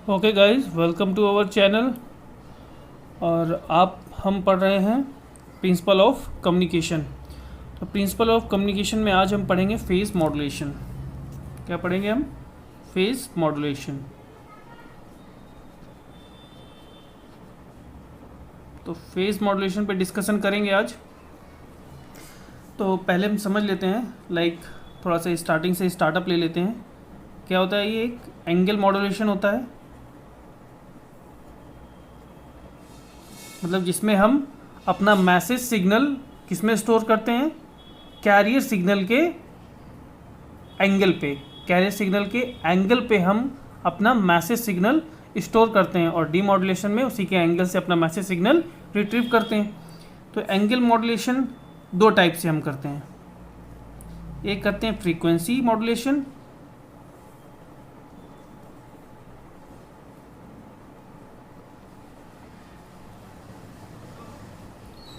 Okay guys, welcome to our channel. और हम पढ़ रहे हैं प्रिंसिपल ऑफ कम्युनिकेशन। तो प्रिंसिपल ऑफ कम्युनिकेशन में आज हम पढ़ेंगे फेज मॉड्यूलेशन। क्या पढ़ेंगे हम? Phase modulation. तो फेज मॉड्यूलेशन पे डिस्कशन करेंगे आज। तो पहले हम समझ लेते हैं, थोड़ा सा स्टार्टिंग से स्टार्टअप ले लेते हैं। क्या होता है? ये एक एंगल मॉड्यूलेशन होता है, मतलब जिसमें हम अपना मैसेज सिग्नल किसमें स्टोर करते हैं? कैरियर सिग्नल के एंगल पे। कैरियर सिग्नल के एंगल पे हम अपना मैसेज सिग्नल स्टोर करते हैं और डीमॉड्यूलेशन में उसी के एंगल से अपना मैसेज सिग्नल रिट्रीव करते हैं। तो एंगल मॉड्यूलेशन दो टाइप से हम करते हैं। एक करते हैं फ्रीक्वेंसी मॉड्यूलेशन,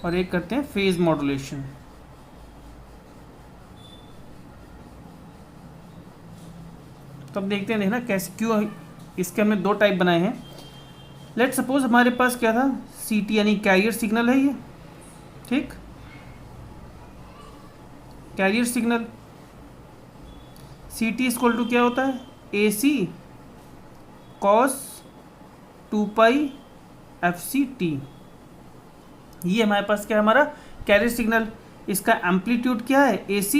और एक करते हैं फेज मॉड्यूलेशन। तो अब देखते हैं, देखना कैसे, क्यों इसके हमने दो टाइप बनाए हैं। लेट सपोज हमारे पास क्या था, सीटी यानी कैरियर सिग्नल है ये, ठीक। Carrier signal C T equal to क्या होता है? A C cos 2 pi FCT। ये हमारे पास क्या है? हमारा कैरियर सिग्नल। इसका एम्पलीट्यूड क्या है? AC।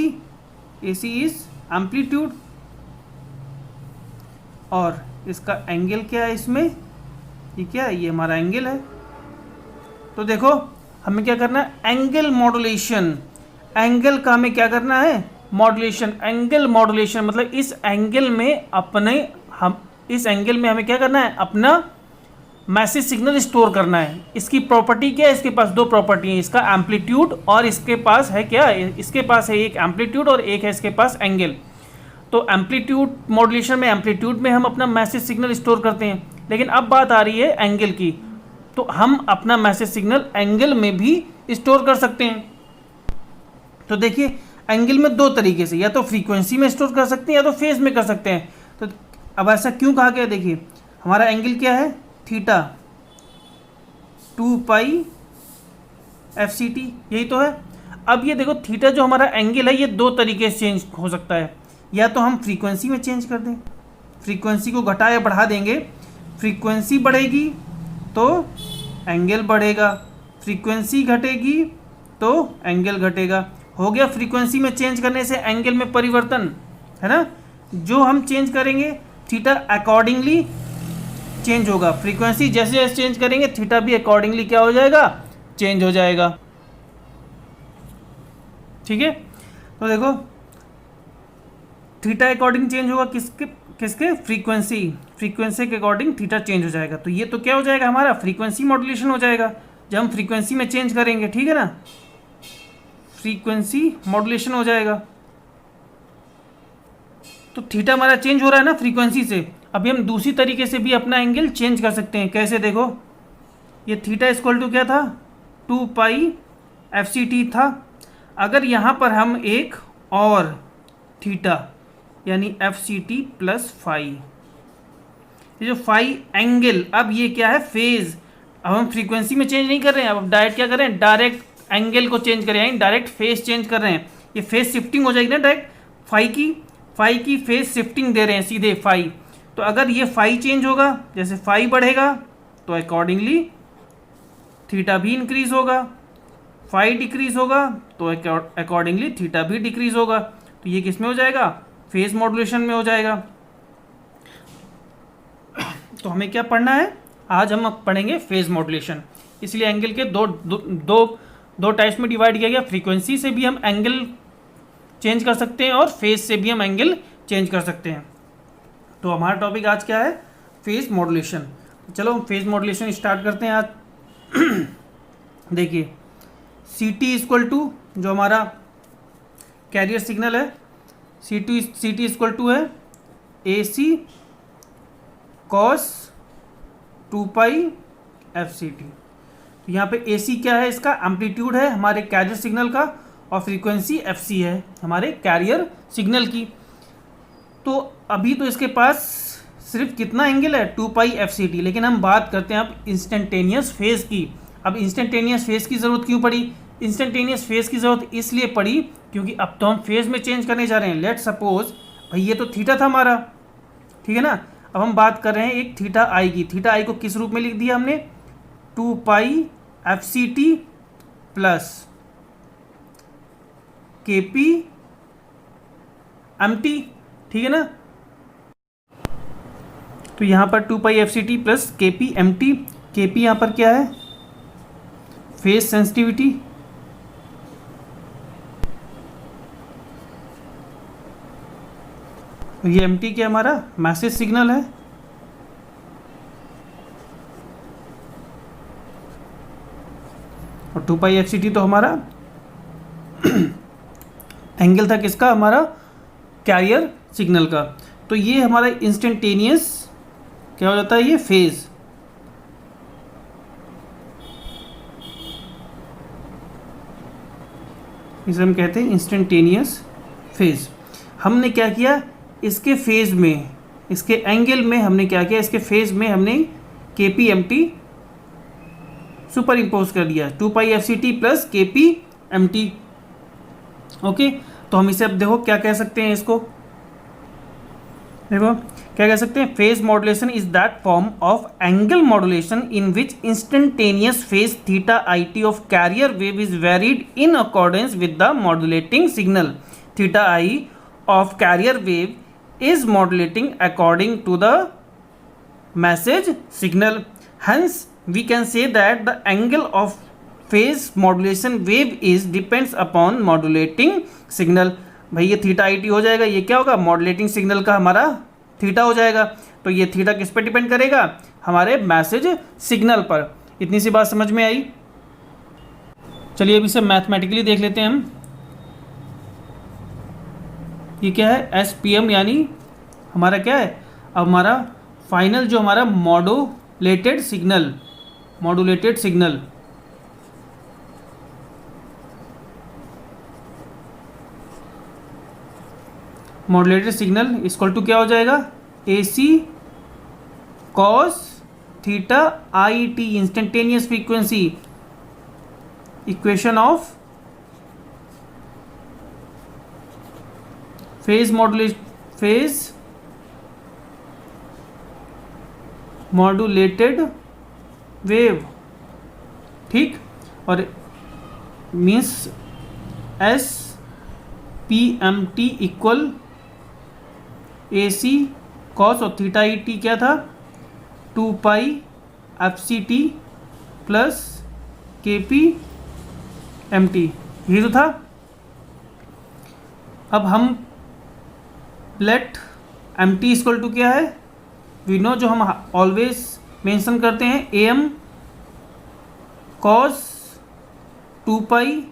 AC is amplitude. और इसका एंगल क्या है इसमें? ये क्या है? ये हमारा एंगल है। तो देखो हमें क्या करना है? Angle modulation. एंगल का हमें क्या करना है? मॉड्यूलेशन। एंगल मॉड्यूलेशन मतलब इस एंगल में हमें क्या करना है? अपना मैसेज सिग्नल स्टोर करना है। इसकी प्रॉपर्टी क्या है? इसके पास दो प्रॉपर्टी है, इसका एम्पलीट्यूड और इसके पास है क्या? इसके पास है एक एम्पलीट्यूड और एक है इसके पास एंगल। तो एम्पलीट्यूड मॉड्यूलेशन में, एम्पलीट्यूड में हम अपना मैसेज सिग्नल स्टोर करते हैं, लेकिन अब बात आ रही है एंगल की। तो हम अपना मैसेज सिग्नल एंगल में भी स्टोर कर सकते हैं। तो देखिए एंगल में दो तरीके से, या तो फ्रीक्वेंसी में स्टोर कर सकते हैं या तो फेज में कर सकते हैं। तो अब ऐसा क्यों कहा गया? देखिए हमारा एंगल क्या है? थीटा 2 पाई FCT, यही तो है। अब ये देखो थीटा जो हमारा एंगल है ये दो तरीके से चेंज हो सकता है। या तो हम फ्रीक्वेंसी में चेंज कर दें, फ्रीक्वेंसी को घटा या बढ़ा देंगे। फ्रीक्वेंसी बढ़ेगी तो एंगल बढ़ेगा, फ्रीक्वेंसी घटेगी तो एंगल घटेगा। हो गया फ्रीक्वेंसी में चेंज करने से एंगल में परिवर्तन, है ना। जो हम चेंज करेंगे थीटा अकॉर्डिंगली चेंज होगा। फ्रीक्वेंसी जैसे जैसे चेंज करेंगे थीटा भी अकॉर्डिंगली क्या हो जाएगा? चेंज हो जाएगा, ठीक है। तो देखो थीटा अकॉर्डिंग चेंज होगा किसके? फ्रीक्वेंसी के अकॉर्डिंग थीटा चेंज हो जाएगा। तो ये तो क्या हो जाएगा? हमारा फ्रीक्वेंसी मॉड्यूलेशन हो जाएगा जब हम फ्रीक्वेंसी में चेंज करेंगे, ठीक है ना। फ्रीक्वेंसी मॉड्यूलेशन हो जाएगा। तो थीटा हमारा चेंज हो रहा है ना फ्रीक्वेंसी से। अभी हम दूसरी तरीके से भी अपना एंगल चेंज कर सकते हैं। कैसे? देखो ये थीटा इक्वल टू क्या था? 2 पाई FCT था। अगर यहाँ पर हम एक और थीटा यानी FCT प्लस फाई, ये जो फाई एंगल, अब ये क्या है? फेज। अब हम फ्रीक्वेंसी में चेंज नहीं कर रहे हैं, अब डायरेक्ट क्या कर रहे हैं? डायरेक्ट एंगल को चेंज कर रहे हैं, डायरेक्ट फेज चेंज कर रहे हैं। ये फेज शिफ्टिंग हो जाएगी ना, डायरेक्ट फाई की फेज शिफ्टिंग दे रहे हैं सीधे फाई। तो अगर ये फाई चेंज होगा, जैसे फाई बढ़ेगा तो अकॉर्डिंगली थीटा भी इंक्रीज होगा, फाई डिक्रीज होगा तो अकॉर्डिंगली थीटा भी डिक्रीज होगा। तो ये किस में हो जाएगा? फेज मॉड्यूलेशन में हो जाएगा। तो हमें क्या पढ़ना है आज? हम पढ़ेंगे फेज मॉड्यूलेशन। इसलिए एंगल के दो टाइप्स में डिवाइड किया गया। फ्रीक्वेंसी से भी हम एंगल चेंज कर सकते हैं और फेज से भी हम एंगल चेंज कर सकते हैं। तो हमारा टॉपिक आज क्या है? Phase modulation. चलो हम फेज मॉड्यूलेशन स्टार्ट करते हैं आज। देखिए CT इक्वल टू जो हमारा कैरियर सिग्नल है, CT इक्वल टू है AC कॉस 2 पाई FCT। तो यहाँ पे AC क्या है? इसका एम्पलीट्यूड है हमारे कैरियर सिग्नल का, और फ्रीक्वेंसी FC है हमारे कैरियर सिग्नल की। तो अभी तो इसके पास सिर्फ कितना एंगल है 2 पाई FCT, लेकिन हम बात करते हैं अब इंस्टेंटेनियस फेज की। अब इंस्टेंटेनियस फेज की ज़रूरत क्यों पड़ी? इंस्टेंटेनियस फेज की ज़रूरत इसलिए पड़ी क्योंकि अब तो हम फेज में चेंज करने जा रहे हैं। लेट सपोज भाई ये तो थीटा था हमारा, ठीक है ना। अब हम बात कर रहे हैं एक थीटा आई की। थीटा आई को किस रूप में लिख दिया हमने? 2 pi FCT plus KP MT, ठीक है ना। तो यहाँ पर 2 pi FCT plus KP MT। KP यहाँ पर क्या है? फेज सेंसिटिविटी, ये MT क्या हमारा मैसेज सिग्नल है। और 2 पाई FCT तो हमारा एंगल था किसका? हमारा कैरियर सिग्नल का। तो ये हमारा इंस्टेंटेनियस क्या हो जाता है? ये फेज। इसे हम कहते हैं इंस्टेंटेनियस फेज। हमने क्या किया? इसके फेज में, इसके एंगल में हमने क्या किया? इसके फेज में हमने KP MT सुपर इम्पोज कर दिया, 2 pi FCT plus KP MT। Okay, तो हम इसे अब देखो क्या कह सकते हैं इसको। देखो क्या कह सकते हैं? Phase modulation is that form of angle modulation in which instantaneous phase theta IT of carrier wave is varied in accordance with the modulating signal. Theta I of carrier wave is modulating according to the message signal. Hence we can say that the angle of phase modulation wave is depends upon modulating signal। भाई ये theta IT हो जाएगा, ये क्या होगा? Modulating signal का हमारा theta हो जाएगा। तो ये थीटा किस पे डिपेंड करेगा? हमारे मैसेज सिग्नल पर। इतनी सी बात समझ में आई। चलिए अब इसे मैथमेटिकली देख लेते हैं हम। ये क्या है? SPM यानी हमारा क्या है? अब हमारा फाइनल जो हमारा modulated signal, modulated signal modulated signal equal to क्या हो जाएगा? AC cos theta IT instantaneous frequency, equation of phase modulated wave, ठीक। और means SPMT equal AC cos और थीटा IT क्या था? 2 pi FCT plus KP MT, यही तो था। अब हम लेट MT इक्वल टू क्या है? वी नो, जो हम ऑलवेज मेंशन करते हैं, AM कॉस 2 पाई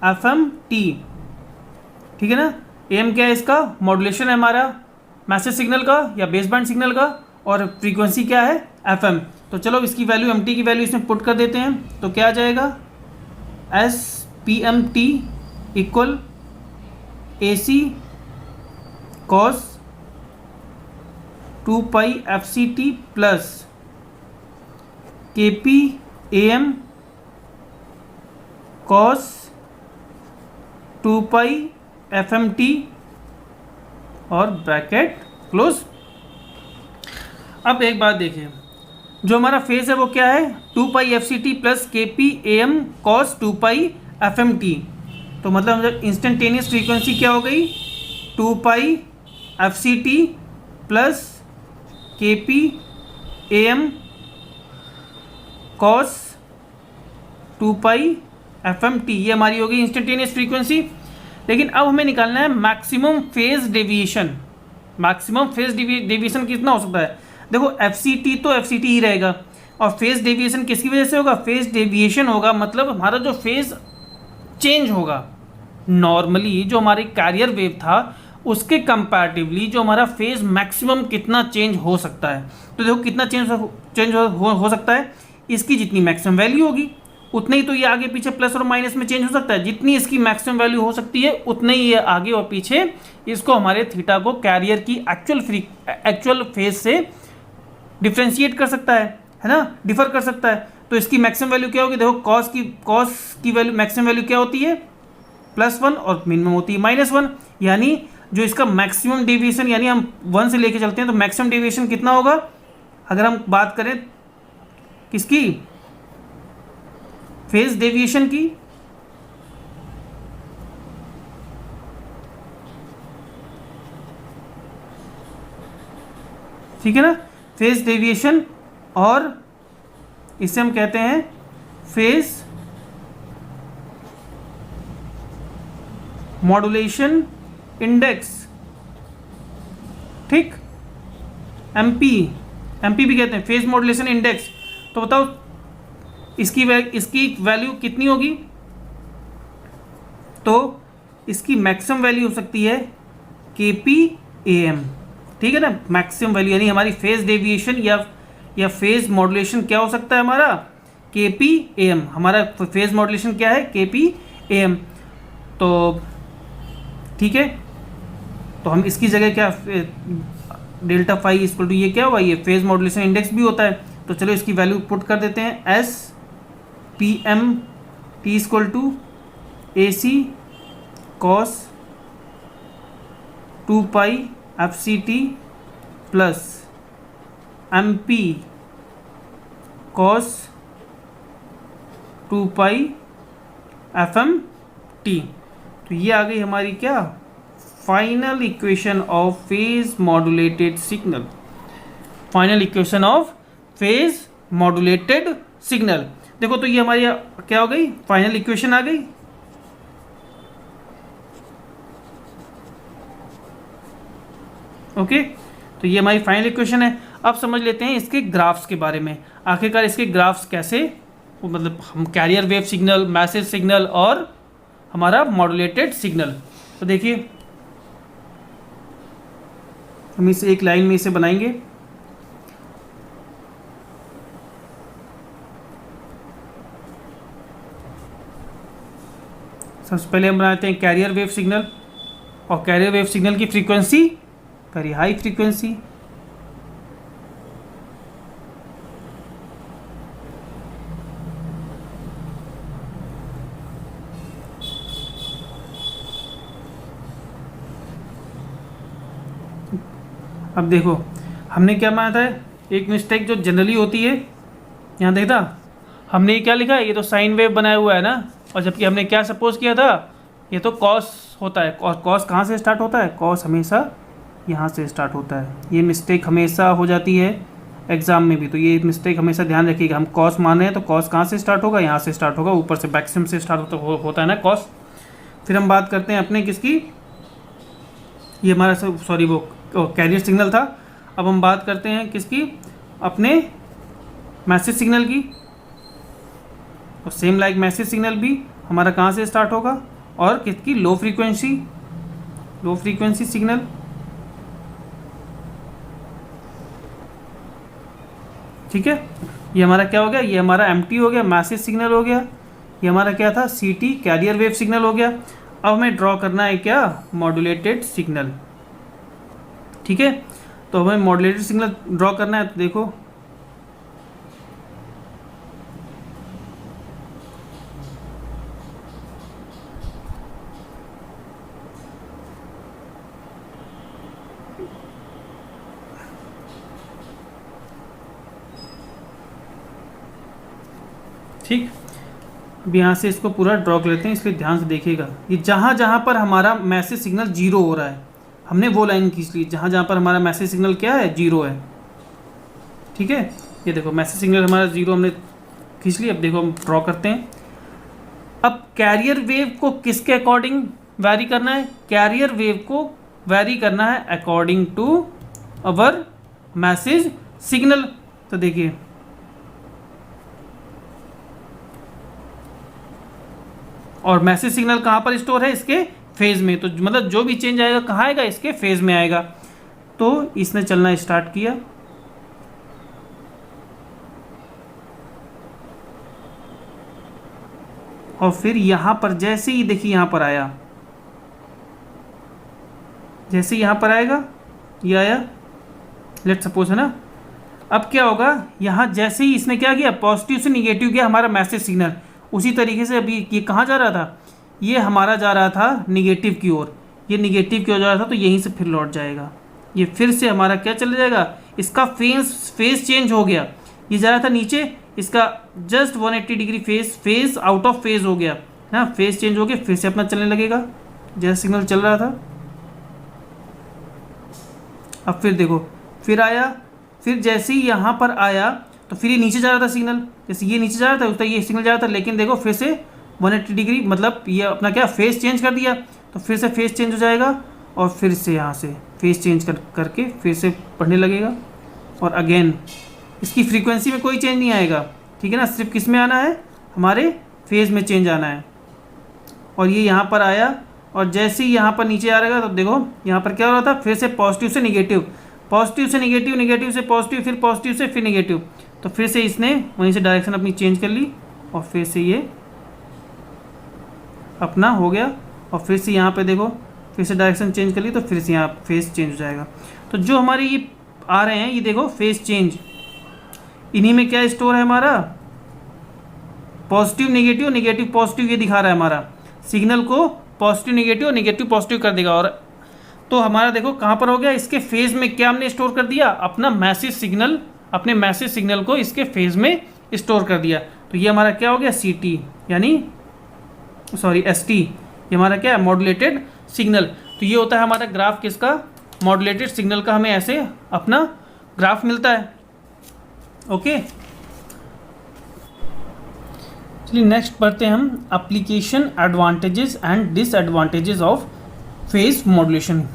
FMT, ठीक है ना। AM क्या है? इसका मॉड्यूलेशन है हमारा मैसेज सिग्नल का या बेसबैंड सिग्नल का, और फ्रीक्वेंसी क्या है? FM। तो चलो इसकी वैल्यू, MT की वैल्यू इसमें पुट कर देते हैं। तो क्या आ जाएगा? SPMT equal AC cos 2 pi FCT plus KP AM cos 2 pi FMT और ब्रैकेट क्लोज। अब एक बात देखिए, जो हमारा फेज है वो क्या है? 2 pi FCT plus KP AM cos 2 pi FMT। तो मतलब इंस्टेंटेनियस फ्रीक्वेंसी क्या हो गई? 2 pi FCT plus KP AM cos 2 pi FMT, ये हमारी हो गई इंस्टेंटेनियस फ्रीक्वेंसी। लेकिन अब हमें निकालना है maximum phase deviation. Maximum phase deviation कितना हो सकता है? देखो FCT तो FCT ही रहेगा, और फेज डेविएशन किसकी वजह से होगा? फेज डेविएशन होगा मतलब हमारा जो फेज चेंज होगा। नॉर्मली जो हमारी कैरियर वेव था उसके कंपैरेटिवली जो हमारा फेज मैक्सिमम कितना चेंज हो सकता है। तो देखो कितना चेंज हो सकता है? इसकी जितनी मैक्सिमम वैल्यू होगी उतने ही तो ये आगे पीछे प्लस और माइनस में चेंज हो सकता है। जितनी इसकी मैक्सिमम वैल्यू हो सकती है उतने ही ये आगे और पीछे इसको हमारे थीटा को कैरियर की एक्चुअल फेज से डिफ्रेंशिएट कर सकता है ना, डिफर कर सकता है। तो इसकी मैक्सिमम वैल्यू क्या होगी, देखो कॉस की वैल्यू मैक्सिमम वैल्यू क्या होती है, +1 और मिनिमम होती है -1। यानी जो इसका मैक्सिमम डेविएशन, यानी हम 1 से लेके चलते हैं तो मैक्सिमम डेविएशन कितना होगा, अगर हम बात करें किसकी, फेज डेविएशन की, ठीक है ना, फेज डेविएशन, और इसे हम कहते हैं फेज मॉड्यूलेशन इंडेक्स, ठीक, एमपी भी कहते हैं फेज मॉड्यूलेशन इंडेक्स। तो बताओ इसकी वैल्यू कितनी होगी, तो इसकी मैक्सिमम वैल्यू हो सकती है kPam, ठीक है ना, मैक्सिमम वैल्यू, यानी हमारी फेज डेविएशन या फेज मॉड्यूलेशन क्या हो सकता है हमारा, kPam। हमारा फेज मॉड्यूलेशन क्या है, kPam। तो ठीक है, तो हम इसकी जगह क्या, डेल्टा फाई इक्वल टू ये क्या हुआ, ये फेज मॉड्यूलेशन इंडेक्स भी होता है। तो चलो इसकी वैल्यू पुट कर देते हैं, SPM T equal to AC cos 2 pi FCT plus MP cos 2 pi FMT। तो ये आ गई हमारी क्या, final equation of phase modulated signal, final equation of phase modulated signal. देखो तो ये हमारी क्या हो गई, फाइनल इक्वेशन आ गई। ओके, तो ये हमारी फाइनल इक्वेशन है। अब समझ लेते हैं इसके ग्राफ्स के बारे में, आखिरकार इसके ग्राफ्स कैसे, मतलब हम carrier wave signal, message signal और हमारा मॉड्यूलेटेड सिग्नल। तो देखिए हम इसे एक लाइन में इसे बनाएंगे। सबसे पहले हम बनाते हैं कैरियर वेव सिग्नल, और कैरियर वेव सिग्नल की फ्रीक्वेंसी करी हाई फ्रीक्वेंसी। अब देखो हमने क्या माना था, एक मिस्टेक जो जनरली होती है, यहाँ देखा हमने ये क्या लिखा है, ये तो साइन वेव बनाया हुआ है ना, और जबकि हमने क्या सपोज किया था, ये तो कॉस होता है, और कॉस कहाँ से स्टार्ट होता है, कॉस हमेशा यहाँ से स्टार्ट होता है। ये मिस्टेक हमेशा हो जाती है एग्जाम में भी, तो ये मिस्टेक हमेशा ध्यान रखिएगा। हम कॉस मान रहे हैं तो कॉस कहाँ से स्टार्ट होगा, यहाँ से स्टार्ट होगा, ऊपर से मैक्सिमम से स्टार्ट होता है ना कॉस। फिर हम बात करते हैं अपने किसकी, ये हमारा सॉरी वो कैरियर सिग्नल था। अब हम बात करते हैं किसकी, अपने मैसेज सिग्नल की। और सेम लाइक मैसेज सिग्नल भी हमारा कहाँ से स्टार्ट होगा, और किसकी, लो फ्रीक्वेंसी सिग्नल। ठीक है, ये हमारा क्या हो गया, ये हमारा एमटी हो गया, मैसेज सिग्नल हो गया। ये हमारा क्या था, सीटी कैरियर वेव सिग्नल हो गया। अब हमें ड्रॉ करना है क्या, मॉड्यूलेटेड सिग्नल। ठीक है, तो हमें मॉड्यूलेटेड सिग्नल ड्रॉ करना है। तो देखो ठीक, अब यहाँ से इसको पूरा ड्रॉ कर लेते हैं, इसलिए ध्यान से देखिएगा। ये जहाँ जहाँ पर हमारा मैसेज सिग्नल जीरो हो रहा है, हमने वो लाइन खींच ली जहाँ जहाँ पर हमारा मैसेज सिग्नल क्या है, जीरो है। ठीक है, ये देखो मैसेज सिग्नल हमारा जीरो हमने खींच ली। अब देखो हम ड्रॉ करते हैं। अब कैरियर वेव को किसके अकॉर्डिंग वैरी करना है, कैरियर वेव को वैरी करना है according to our message signal. तो देखिए और मैसेज सिग्नल कहाँ पर स्टोर है, इसके फेज में। तो मतलब जो भी चेंज आएगा कहाँ आएगा, इसके फेज में आएगा। तो इसने चलना स्टार्ट किया, और फिर यहाँ पर जैसे ही देखिए यहाँ पर आया, जैसे यहाँ पर आएगा, ये आया लेट सपोज, है ना। अब क्या होगा, यहाँ जैसे ही इसने क्या किया, पॉजिटिव से निगेटिव किया हमारा मैसेज सिग्नल, उसी तरीके से अभी ये कहाँ जा रहा था, ये हमारा जा रहा था निगेटिव की ओर, ये निगेटिव की ओर जा रहा था, तो यहीं से फिर लौट जाएगा, ये फिर से हमारा क्या चला जाएगा, इसका फेस चेंज हो गया, ये जा रहा था नीचे, इसका just 180 degree face out of phase हो गया ना, फेस चेंज हो गया, फिर से अपना चलने लगेगा जैसे सिग्नल चल रहा था। अब फिर देखो, फिर आया, फिर जैसे ही यहाँ पर आया तो फिर ये नीचे जा रहा था सिग्नल, जैसे ये नीचे जा रहा था उस तरह ये सिग्नल जा रहा था, लेकिन देखो फिर से 180 डिग्री, मतलब ये अपना क्या फेस चेंज कर दिया, तो फिर से फेस चेंज हो जाएगा, और फिर से यहाँ से फेस चेंज करके फिर से पढ़ने लगेगा, और अगेन इसकी फ्रीक्वेंसी में कोई चेंज नहीं आएगा, ठीक है ना, सिर्फ किस में आना है, हमारे फेज में चेंज आना है। और ये यहाँ पर आया, और जैसे ही यहाँ पर नीचे आ रहेगा तो देखो यहाँ पर क्या हो रहा था, फिर से पॉजिटिव से निगेटिव, पॉजिटिव से निगेटिव, निगेटिव से पॉजिटिव, फिर पॉजिटिव से फिर निगेटिव, तो फिर से इसने वहीं से डायरेक्शन अपनी चेंज कर ली, और फिर से ये अपना हो गया, और फिर से यहाँ पे देखो फिर से डायरेक्शन चेंज कर ली, तो फिर से यहाँ फेस चेंज हो जाएगा। तो जो हमारे ये आ रहे हैं, ये देखो फेस चेंज, इन्हीं में क्या स्टोर है हमारा, पॉजिटिव निगेटिव, निगेटिव पॉजिटिव, ये दिखा रहा है हमारा सिग्नल को पॉजिटिव निगेटिव, निगेटिव पॉजिटिव कर देगा। और तो हमारा देखो कहाँ पर हो गया, इसके फेज में क्या हमने स्टोर कर दिया, अपना मैसेज सिग्नल, अपने मैसेज सिग्नल को इसके फेज में स्टोर कर दिया। तो ये हमारा क्या हो गया, CT यानी सॉरी ST, ये हमारा क्या है, मॉड्यूलेटेड सिग्नल। तो ये होता है हमारा ग्राफ किसका, मॉड्यूलेटेड सिग्नल का, हमें ऐसे अपना ग्राफ मिलता है। ओके, चलिए नेक्स्ट पढ़ते हैं हम application advantages and disadvantages of phase modulation.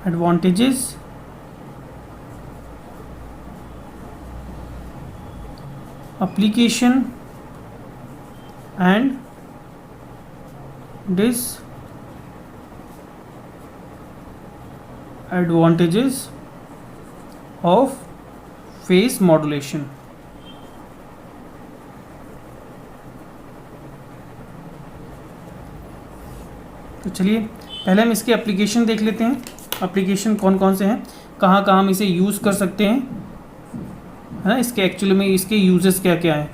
Advantages application and disadvantages of phase modulation. तो चलिए पहले हम इसके एप्लीकेशन देख लेते हैं, एप्लीकेशन कौन कौन से हैं, कहाँ कहाँ हम इसे यूज़ कर सकते हैं, है ना, इसके एक्चुअली में इसके यूजेस क्या क्या हैं।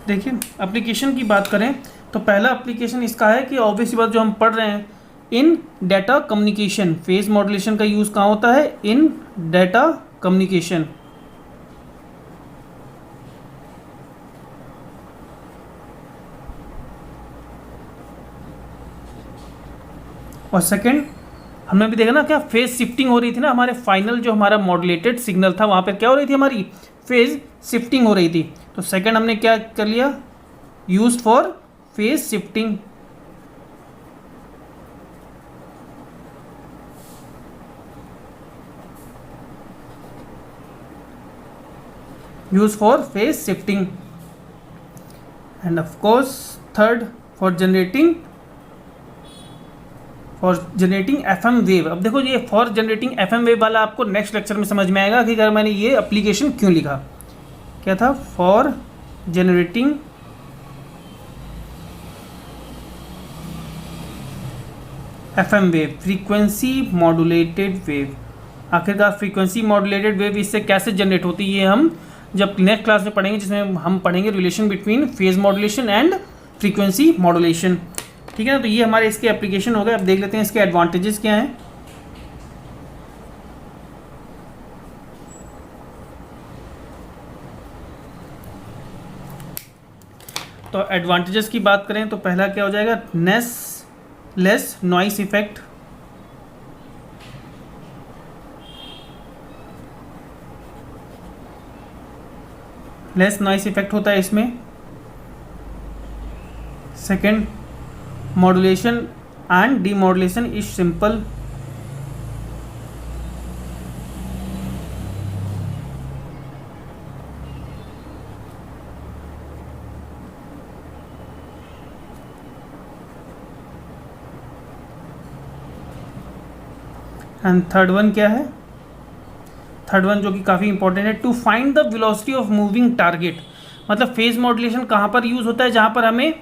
देखिए एप्लीकेशन की बात करें तो पहला एप्लीकेशन इसका है कि ऑब्वियसली बात जो हम पढ़ रहे हैं, इन डाटा कम्युनिकेशन, फेज मॉड्यूलेशन का यूज़ कहाँ होता है, इन डाटा कम्युनिकेशन। और सेकंड हमने भी देखा ना, क्या फेज शिफ्टिंग हो रही थी ना, हमारे फाइनल जो हमारा मॉड्यूलेटेड सिग्नल था वहाँ पे क्या हो रही थी, हमारी फेज शिफ्टिंग हो रही थी। तो सेकंड हमने क्या कर लिया, use for phase shifting. Use for phase shifting. End of course third for generating FM wave. अब देखो ये फॉर जनरेटिंग FM वेव वाला आपको नेक्स्ट लेक्चर में समझ में आएगा कि अगर मैंने ये एप्लीकेशन क्यों लिखा, क्या था, for generating FM wave, frequency modulated wave. आखिरकार फ्रीक्वेंसी मॉड्यूलेटेड वेव इससे कैसे जनरेट होती है, ये हम जब नेक्स्ट क्लास में पढ़ेंगे, जिसमें हम पढ़ेंगे relation between phase modulation and frequency modulation. ठीक है ना, तो ये हमारे इसके एप्लीकेशन हो गए। अब देख लेते हैं इसके एडवांटेजेस क्या हैं। तो एडवांटेजेस की बात करें तो पहला क्या हो जाएगा, less noise effect. Less noise effect होता है इसमें। Second, modulation and demodulation is simple. And third one क्या है, थर्ड वन जो कि काफ़ी इंपॉर्टेंट है, to find the velocity of moving target. मतलब फेज मॉड्यूलेशन कहाँ पर यूज़ होता है, जहाँ पर हमें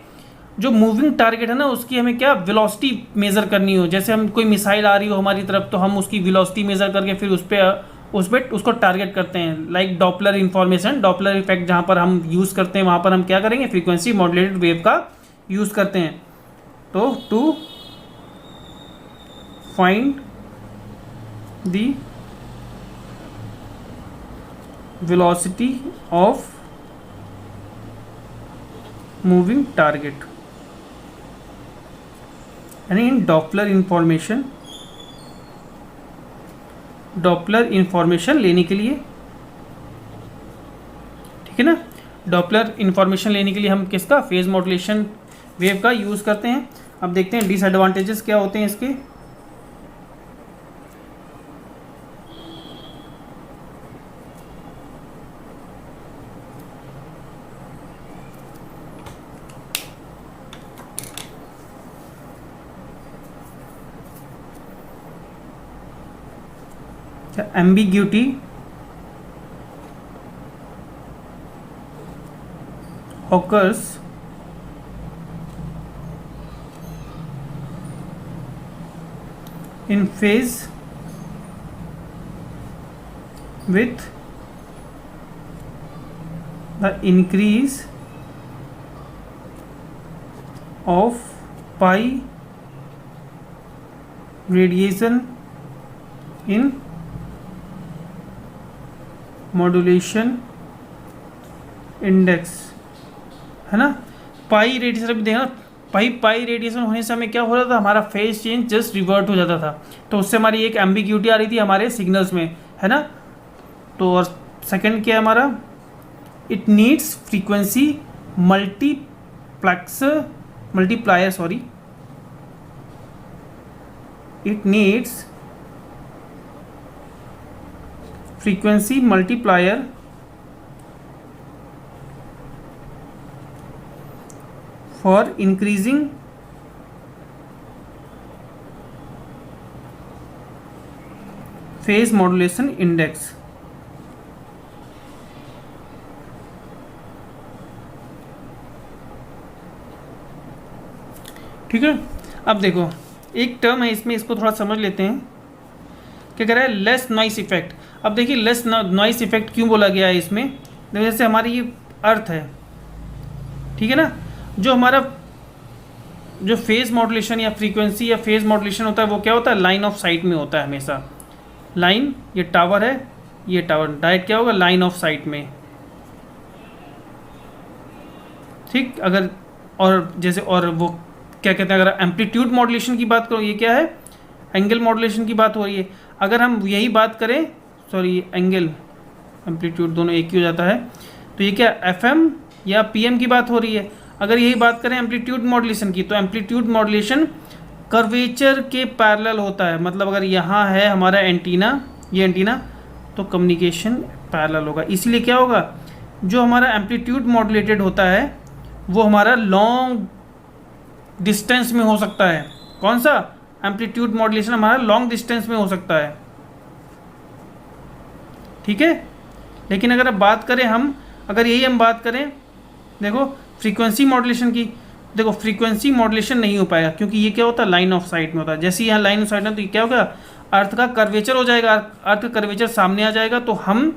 जो मूविंग टारगेट है ना उसकी हमें क्या वेलोसिटी मेज़र करनी हो। जैसे हम कोई मिसाइल आ रही हो हमारी तरफ तो हम उसकी वेलोसिटी मेज़र करके फिर उस पर उसको टारगेट करते हैं। Like Doppler information, Doppler effect जहाँ पर हम यूज़ करते हैं वहाँ पर हम क्या करेंगे, फ्रीक्वेंसी मॉड्यूलेटेड वेव का यूज़ करते हैं। तो to find the velocity of moving target, यानी इन डॉपलर इंफॉर्मेशन लेने के लिए, ठीक है ना, डॉपलर इंफॉर्मेशन लेने के लिए हम किसका, फेज मॉड्यूलेशन वेव का यूज़ करते हैं। अब देखते हैं डिसएडवांटेजेस क्या होते हैं इसके। ambiguity occurs in phase with the increase of pi radiation in modulation index, है ना। पाई रेडिएशन अभी देखना, पाई रेडिएशन होने से हमें क्या हो रहा था, हमारा फेज चेंज जस्ट रिवर्ट हो जाता था। तो उससे हमारी एक एम्बिग्यूटी आ रही थी हमारे सिग्नल्स में, है ना। तो और सेकंड क्या है हमारा, it needs frequency multiplier, it needs frequency multiplier for increasing phase modulation index। ठीक है। अब देखो एक टर्म है इसमें, इसको थोड़ा समझ लेते हैं। क्या कह रहा है, लेस नॉइस इफेक्ट। अब देखिए लेस नॉइस इफेक्ट क्यों बोला गया है इसमें, जैसे हमारी ये अर्थ है, ठीक है ना, जो हमारा जो फेज मॉड्यूलेशन या फ्रीक्वेंसी या फेज मॉड्यूलेशन होता है वो क्या होता है, लाइन ऑफ साइट में होता है हमेशा। लाइन, ये टावर है, ये टावर डायरेक्ट क्या होगा, लाइन ऑफ साइट में, ठीक। अगर और जैसे और वो क्या कहते हैं, अगर एम्पलीट्यूड मॉड्यूलेशन की बात करो, ये क्या है, एंगल मॉड्यूलेशन की बात हो रही है। अगर हम यही बात करें, सॉरी एंगल एम्पलीट्यूड दोनों एक ही हो जाता है, तो ये क्या एफएम या पीएम की बात हो रही है। अगर यही बात करें एम्पलीट्यूड मॉड्यूलेशन की, तो एम्पलीट्यूड मॉड्यूलेशन कर्वेचर के पैरेलल होता है। मतलब अगर यहाँ है हमारा एंटीना, ये एंटीना, तो कम्युनिकेशन पैरेलल होगा। इसलिए क्या होगा, जो हमारा एम्पलीट्यूड मॉड्यूलेटेड होता है वो हमारा लॉन्ग डिस्टेंस में हो सकता है। कौन सा, एम्पलीट्यूड मॉड्यूलेशन हमारा लॉन्ग डिस्टेंस में हो सकता है, ठीक है। लेकिन अगर अब बात करें हम, अगर यही हम बात करें, देखो फ्रीक्वेंसी मॉड्यूलेशन की, देखो फ्रीक्वेंसी मॉड्यूलेशन नहीं हो पाएगा क्योंकि ये क्या होता है, लाइन ऑफ साइट में होता है। जैसे यहाँ लाइन ऑफ साइट में, तो ये क्या होगा, अर्थ का कर्वेचर हो जाएगा, अर्थ का कर्वेचर सामने आ जाएगा, तो हम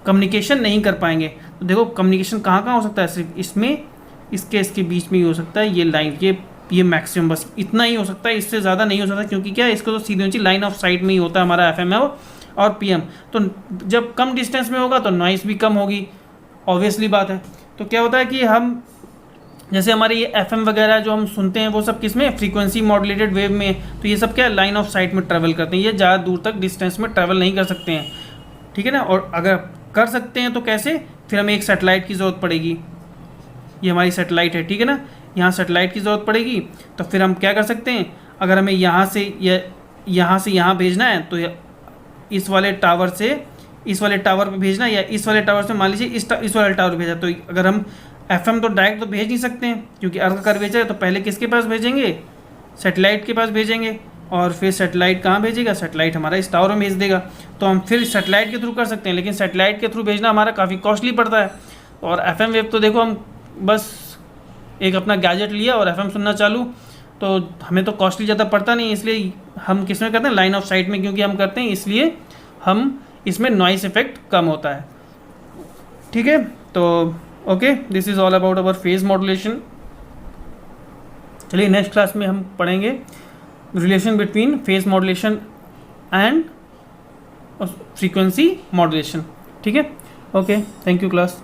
कम्युनिकेशन नहीं कर पाएंगे। तो देखो कम्युनिकेशन कहाँ कहाँ हो सकता है, सिर्फ इसमें, इसके बीच में ही हो सकता है, ये लाइन, ये मैक्सिमम बस इतना ही हो सकता है, इससे ज़्यादा नहीं हो सकता। क्योंकि क्या है, इसको तो सीधी लाइन ऑफ साइट में ही होता है हमारा एफएमएल और पीएम। तो जब कम डिस्टेंस में होगा तो नॉइस भी कम होगी, ऑब्वियसली बात है। तो क्या होता है कि हम जैसे हमारे ये एफएम वगैरह जो हम सुनते हैं वो सब किस में, फ्रीक्वेंसी मॉड्यूलेटेड वेव में। तो ये सब क्या है, लाइन ऑफ साइट में ट्रैवल करते हैं, ये ज़्यादा दूर तक डिस्टेंस में ट्रैवल नहीं कर सकते हैं, ठीक है ना। और अगर कर सकते हैं तो कैसे, फिर हमें एक सैटेलाइट की ज़रूरत पड़ेगी। ये हमारी सैटेलाइट है, ठीक है ना, यहाँ सैटेलाइट की ज़रूरत पड़ेगी। तो फिर हम क्या कर सकते हैं, अगर हमें यहाँ से यहाँ भेजना है तो इस वाले टावर से इस वाले टावर पे भेजना, या इस वाले टावर से मान लीजिए इस वाले टावर भेजा। तो अगर हम एफएम तो डायरेक्ट तो भेज नहीं सकते हैं क्योंकि अर्थ का कर्वेचर है, तो पहले किसके पास भेजेंगे, सैटेलाइट के पास भेजेंगे, और फिर सेटेलाइट कहाँ भेजेगा, सेटेलाइट हमारा इस टावर में भेज देगा। तो हम फिर सेटेलाइट के थ्रू कर सकते हैं, लेकिन सेटेलाइट के थ्रू भेजना हमारा काफ़ी कॉस्टली पड़ता है। और FM वेव तो देखो, हम बस एक अपना गैजेट लिया और FM सुनना चालू, तो हमें तो कॉस्टली ज़्यादा पड़ता नहीं, इसलिए हम किस में करते हैं, लाइन ऑफ साइट में, क्योंकि हम करते हैं इसलिए हम इसमें नॉइस इफेक्ट कम होता है। ठीक है, तो okay, this is all about our phase modulation. चलिए नेक्स्ट क्लास में हम पढ़ेंगे relation between phase modulation and frequency modulation. ठीक है, ओके, थैंक यू क्लास।